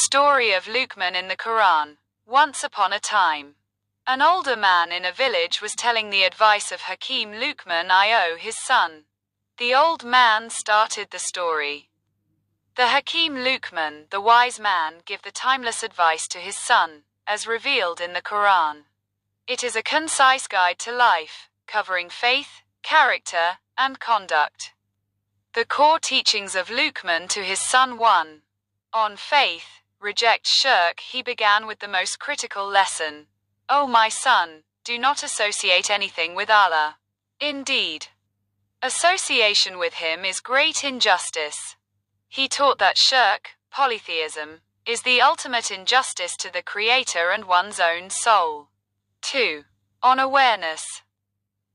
story of Luqman in the Quran. Once upon a time, an older man in a village was telling the advice of Hakim Luqman I.O. his son. The old man started the story. The Hakim Luqman, the wise man, give the timeless advice to his son, as revealed in the Quran. It is a concise guide to life, covering faith, character, and conduct. The core teachings of Luqman to his son 1. On faith, reject shirk. He began with the most critical lesson. O my son, do not associate anything with Allah. Indeed, association with him is great injustice. He taught that shirk, polytheism, is the ultimate injustice to the Creator and one's own soul. 2. On awareness.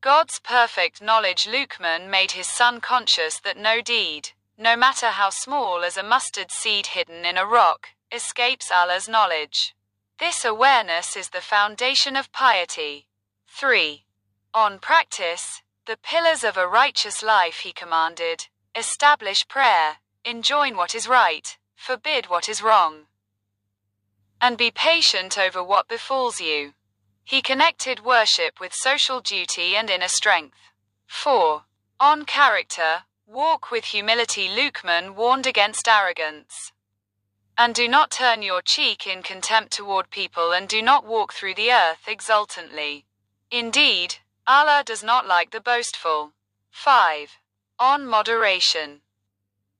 God's perfect knowledge. Luqman made his son conscious that no deed, no matter how small as a mustard seed hidden in a rock, escapes Allah's knowledge. This awareness is the foundation of piety. 3. On practice. The pillars of a righteous life. He commanded, establish prayer, enjoin what is right, forbid what is wrong, and be patient over what befalls you. He connected worship with social duty and inner strength. 4. On character. Walk with humility. Luqman warned against arrogance. And do not turn your cheek in contempt toward people, and do not walk through the earth exultantly. Indeed, Allah does not like the boastful. 5. On moderation.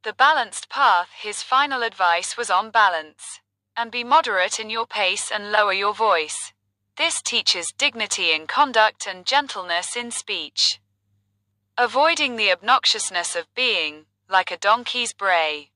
The balanced path. His final advice was on balance. And be moderate in your pace and lower your voice. This teaches dignity in conduct and gentleness in speech, avoiding the obnoxiousness of being like a donkey's bray.